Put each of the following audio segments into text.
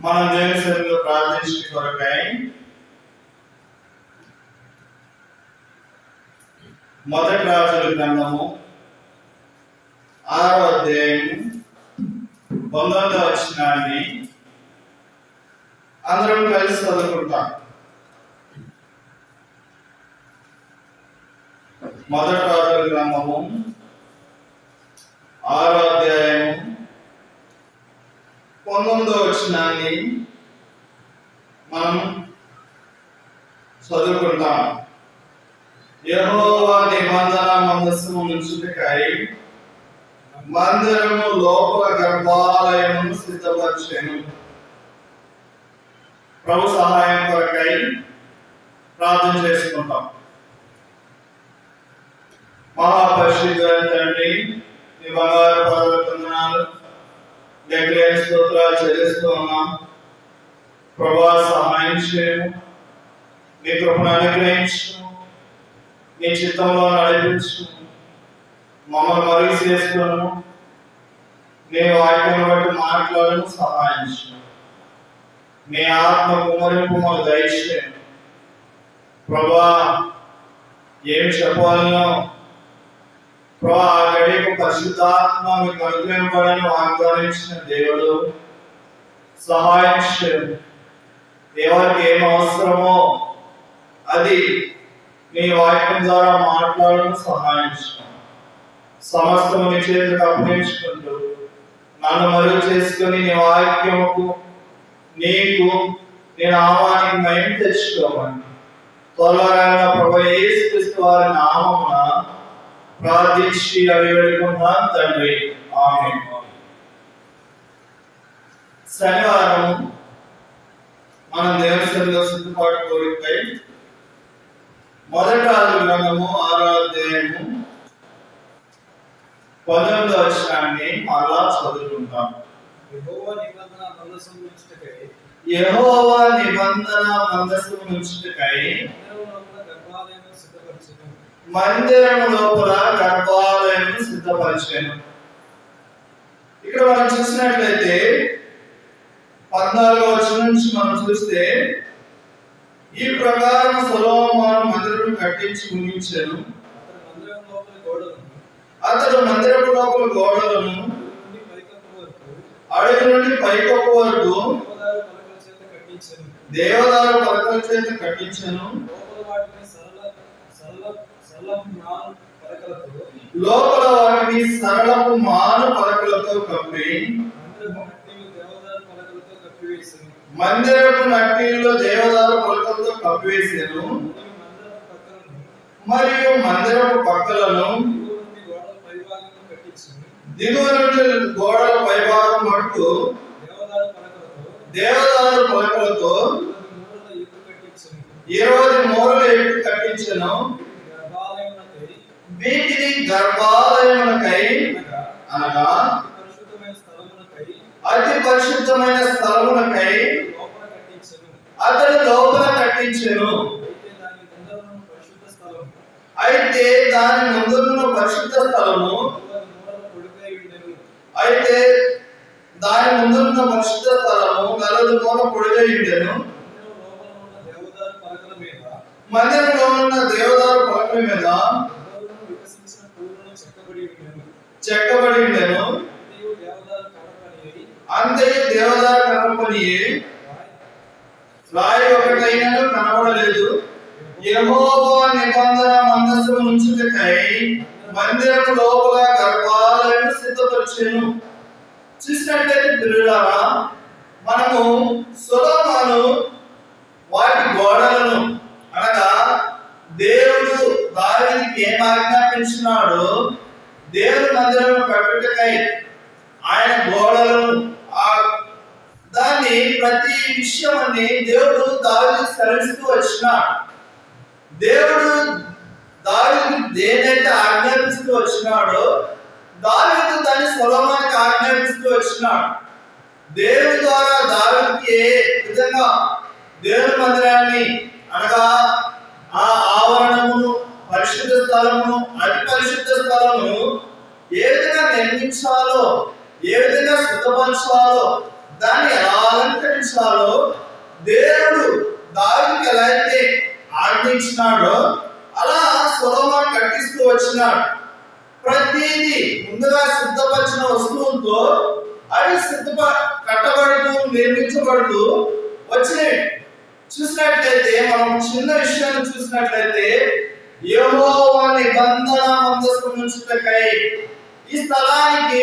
మనం దేవుని సన్నిధిలో ప్రార్థించే కొరకై మొదటి రాజుల గ్రంథము 6వ అధ్యాయం 9వ వచనాన్ని అందరం కలిసి చదువుకుంటాం. మొదటి రాజుల గ్రంథము 6వ అధ్యాయం 19వ వచనాన్ని మనం చదువుకుంటాం. యెహోవా నిబంధన మందసము ఉంచుటకై మందిరము లోపల గర్భాలయమును సిద్ధపరచెను. ప్రభు సహాయం కొరకై ప్రార్థన చేసుకుంటాం. మహాపరిశుద్ధుడైన తండ్రి, నీ బంగారు పాదాలకు వందనాలు, లెక్కలేని స్తోత్రాలు చెల్లిస్తూ ఉన్నాం. ప్రభా సహాయం చేయము, నీ కృపను అనుగ్రహించు, నీ చిత్తంలో నడిపించు, మమ్మల్ని మరుగు చేసుకును, నీ వాక్యం బట్టి మాట్లాడను సహాయం చేయము. నీ ఆత్మ కుమరింపు మాకు దయచేయండి. ప్రభా ఏం చెప్పాలనో ప్రభా ఆ గడియకు పరిశుద్ధాత్మ మీకు అనుగ్రహింపడని వాగ్దానించిన దేవుడు సహాయం చేయండి. ఎవరికి ఏం అవసరమో అది నీ వాక్యం ద్వారా మాట్లాడడం సహాయం చేయండి. సమస్తము నీ చేతికి అప్పగించుకుంటూ నన్ను మరుగు చేసుకుని నీ వాక్యముకు నీకు నేను ఆహ్వానికి మహిమ తెచ్చుకోమని త్వరగా ప్రభు యేసుక్రీస్తు వారి నామమున ప్రార్థించి అవి వేడుకుంటున్నాను తండ్రి, ఆమేన్. శనివారం మనం దేవుని సన్నిధిలో సిద్ధపాటు కోరికై మొదటి రాజుల గ్రంథము 6వ అధ్యాయము 19వ వచనాన్ని మరలా చదువుకుంటాం. యెహోవా నిబంధన మందసము ఉంచుటకై మందిరము లోపల గర్భాలయమును సిద్ధపరిచెను. ఇక్కడ మనం చూసినట్లయితే 14వ వచనం నుంచి మనం చూస్తే ఈ ప్రకారం సొలొమోను మందిరం కట్టించి ముగించెను. అతడు మందిరపు లోపల గోడలను అడుగు నుండి పైకప్పు వరకు దేవదారు పలకల చేత కట్టించెను. లోపల వాటిని సరళపు మాను పలకలతో కప్పి మందిరపు నట్టిలో దేవదారు పలకలతో కప్పివేసెను. మరియు మందిరపు పక్కలను దిగువ నుండి గోడల పైభాగం మటుకు దేవదారు పలకలతో 20 మూరల ఎత్తు కట్టించెను. వీటిని గర్భాలయమునకై అనగా అతి పరిశుద్ధమైన స్థలమునకై అతడు లోపల కట్టించెను. అయితే దాని ముందున్న పరిశుద్ధ స్థలము గలదు మూల పొడిగై ఉండెను. మందిరంలో ఉన్న దేవదారు పలకల మీద చెక్కబడి ఉండెను. అంతయు దేవదారు కనపనియే, రాయి ఒకటైనను కనబడలేదు. యెహోవా నిబంధన మందసము ఉంచుటకై మందిరము లోపల గర్భాలయమును సిద్ధపరిచెను. చూసినట్లయితే పిల్లలారా, మనము సొలొమోను వాటి గోడలను అనగా దేవుడు దావీదుకి ఏం ఆజ్ఞాపించినాడో దేవుని మందిరము కట్టుటకై ఆయన గోడలను దాన్ని ప్రతి విషయాన్ని దేవుడు దావీదుకి సెలవిస్తూ వచ్చినాడు. దేవుడు దావీదుకి దేనైతే ఆజ్ఞాపిస్తూ వచ్చినాడో దావీదు దాన్ని సొలొమోనుకి ఆజ్ఞాపిస్తూ వచ్చినాడు. దేవుని ద్వారా దావీదుకి ఏ విధంగా దేవుని మందిరాన్ని అనగా ఆ ఆవరణమును, పరిశుద్ధ స్థలమును, అతి పరిశుద్ధ స్థలమును ఏ విధంగా నిర్మించాలో, ఏ విధంగా శుద్ధపరచాలో దాన్ని ఎలా అలంకరించాలో దేవుడు దావీదుకి ఎలా అయితే ఆజ్ఞించినాడో అలా సొలొమోను కట్టిస్తూ వచ్చినాడు. ప్రతిదీ ముందుగా సిద్ధపరిచిన వస్తువులతో అవి కట్టబడుతూ నిర్మించబడుతూ వచ్చినాయి. చూసినట్లయితే మనం చిన్న విషయాన్ని చూసినట్లయితే యెహోవా నిబంధన మందసం ఉంచుటకై ఈ స్థలానికి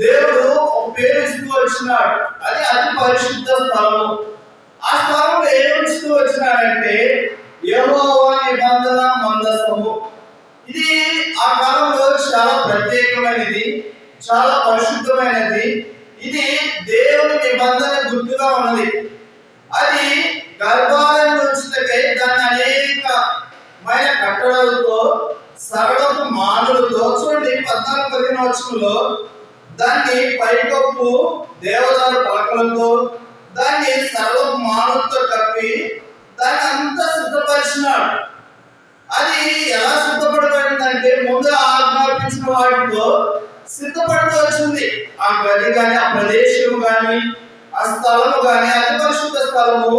దేవుడు ఒక పేరు ఇస్తూ వచ్చినాడు. అది అతి పరిశుద్ధ స్థలము. ఆ స్థలంలో ఏం ఉంచుతూ వచ్చినాడంటే యెహోవా నిబంధన మందసము. ఇది ఆ కాలంలో చాలా ప్రత్యేకమైనది, చాలా పరిశుద్ధమైనది. ఇది దేవుని నిబంధన గుర్తుగా ఉన్నది. అది గర్భాలయంలో ఉంచుటకై దాన్ని అనేకమైన కట్టడాలతో సరళపు మానులతో చూడండి 14-15 వచనంలో దాన్ని పైకప్పు దేవదారు పలకలతో దాన్ని సరళపు మానులతో కప్పి దాన్ని అంతా సిద్ధపరిచినాడు. అది ఎలా సిద్ధపడబడిందంటే ముందు ఆజ్ఞాపించిన వాటితో సిద్ధపడుతూ వచ్చింది. ఆ గది కానీ, ఆ ప్రదేశం కానీ, ఆ స్థలము కానీ, అతి పరిశుద్ధ స్థలము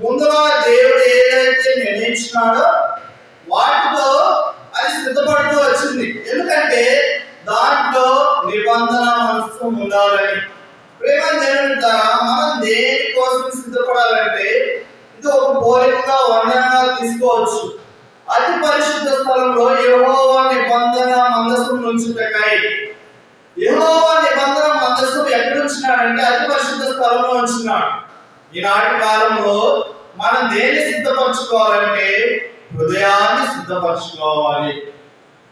ముందుగా దేవుడు ఏదైతే నిర్ణయించినాడో వాటితో అది సిద్ధపడుతూ వచ్చింది. ఎందుకంటే దాంట్లో నిబంధన మనసు ఉండాలని. ప్రేమ దేవుని ద్వారా మనం దేనికోసం సిద్ధపడాలంటే ఇది ఒక పోలికగా వర్ణనగా తీసుకోవచ్చు. అతి పరిశుద్ధ స్థలంలో యెహోవా నిబంధన మందసం ఉంచుటకై. యెహోవా నిబంధన మందసం ఎక్కడ ఉంచినాడంటే అతి పరిశుద్ధ స్థలంలో ఉంచినాడు. ఈనాటి కాలంలో మనం దేన్ని సిద్ధపరచుకోవాలంటే హృదయాన్ని సిద్ధపరచుకోవాలి.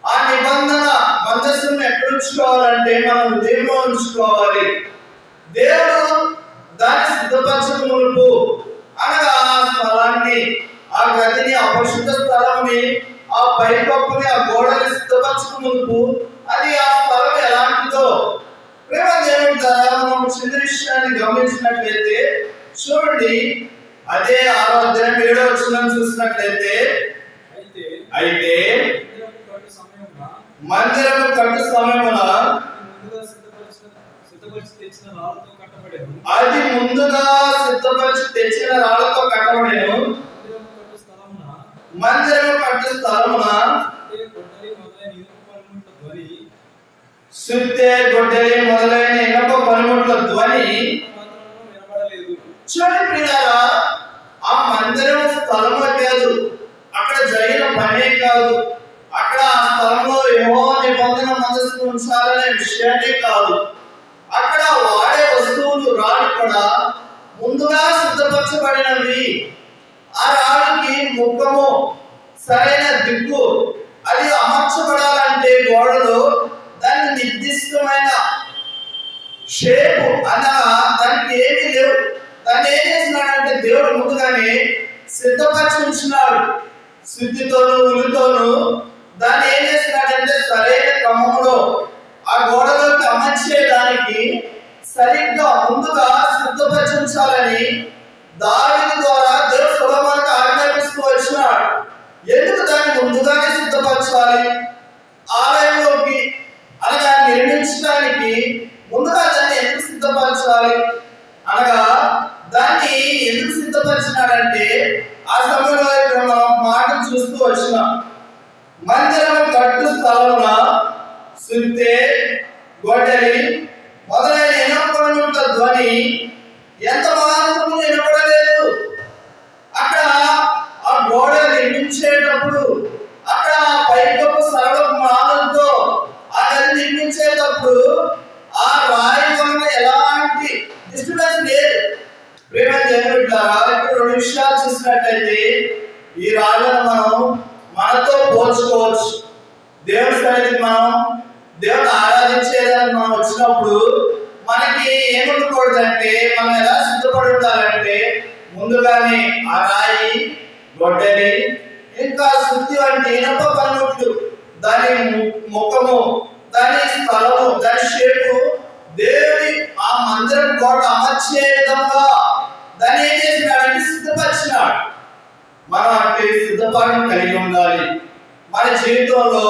ఆ నిబంధన మందసం ఎక్కడ ఉంచుకోవాలంటే మనం హృదయంలో ఉంచుకోవాలి. దేవుడు దాన్ని సిద్ధపరచక మునుపు అనగా ఆ స్థలాన్ని, ఆ గదిని, ఆ పరిశుద్ధ స్థలాన్ని, ఆ పైకప్పుని, ఆ గోడని సిద్ధపరచక మునుపు అది ఆ స్థలం ఎలాంటిదో ప్రేమ దేవుని ద్వారా మనం చిన్న విషయాన్ని గమనించినట్లయితే చూడండి. అదే 6వ అధ్యాయం 7వ వచనం చూసినట్లయితే అయితే మందిరము కట్టు సమయమున అది ముందుగా సిద్ధపరిచి తెచ్చిన రాళ్లతో కట్టబడెను. మందిరము కట్టు స్థలమున సుత్తె, గొడ్డలి మొదలైన ఇనుప పనిముట్ల ధ్వని చూడండి ప్రియులారా, ఆ మందిరం స్థలమే కాదు, అక్కడ జరిగిన పనే కాదు, అక్కడ ఆ స్థలంలో యెహోవా నిబంధన మందసం ఉంచాలనే విషయాన్ని కాదు, అక్కడ వాడే వస్తువులు రాళ్ళు కూడా ముందుగా సిద్ధపరచబడినవి. ఆ రాళ్ళకి ముఖము, సరైన దిక్కు అది అమర్చబడాలంటే గోడలో దాని నిర్దిష్టమైన షేపు అనగా దానికి ఏమీ లేవు. దాన్ని ఏం చేసినాడంటే దేవుడు ముందుగానే సిద్ధపరిచి ఉంచినాడు. శుద్ధితోను ఉలితోను దాన్ని ఏం చేసినాడంటే సరైన క్రమంలో ఆ గోడలోకి అమర్చేయడానికి సరిగ్గా ముందుగా సిద్ధపరిచి ఉంచాలని దావీదు ద్వారా దేవుడు సొలొమోనుకు ఆజ్ఞాపిస్తూ వచ్చినాడు. ఎందుకు దాన్ని ముందుగానే సిద్ధపరచాలి? ఆలయంలోకి అనగా నిర్మించడానికి ముందుగా దాన్ని ఎందుకు సిద్ధపరచాలి అనగా దాన్ని ఎందుకు సిద్ధపరిచినాడంటే ఆ సమయంలో మనం మాట చూస్తూ వచ్చినాం. మందిరం కట్టు స్థలమున సుత్తె, గొడ్డలి మొదలైన ఇనుప ధ్వని ఎంత మాత్రము వినపడలేదు. అక్కడ ఆ గోడ నిర్మించేటప్పుడు, అక్కడ పైకప్పు సరళ మాలతో ఆ గది నిర్మించేటప్పుడు ఆ రాయి వలన ఎలాంటి డిస్టర్బెన్స్ లేదు. ప్రేమ దేవుని ద్వారా ఇప్పుడు 2 విషయాలు చూసినట్లయితే ఈ రాళ్ళను మనం మనతో పోల్చుకోవచ్చు. దేవుని సన్నిధికి మనం దేవుని ఆరాధించేదానికి మనం వచ్చినప్పుడు మనకి ఏముండకూడదంటే మనం ఎలా సిద్ధపడి ఉండాలంటే ముందుగానే ఆ రాయి, గొడ్డలి, ఇంకా శుద్ధి వంటి ఇనప పనిముట్లు, దాని ముఖము, దాని స్థలము, దాని షేపు దేవుని ఆ మందిరం గోడ అమర్చే విధంగా దాన్ని ఏం చేసినాడంటే సిద్ధపరిచినాడు. మనం అంటే సిద్ధపాటు కలిగి ఉండాలి. మన జీవితంలో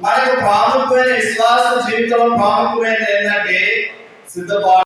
మనకు ప్రాముఖ్యమైన విశ్వాస జీవితంలో ప్రాముఖ్యమైనది ఏంటంటే సిద్ధపాటు.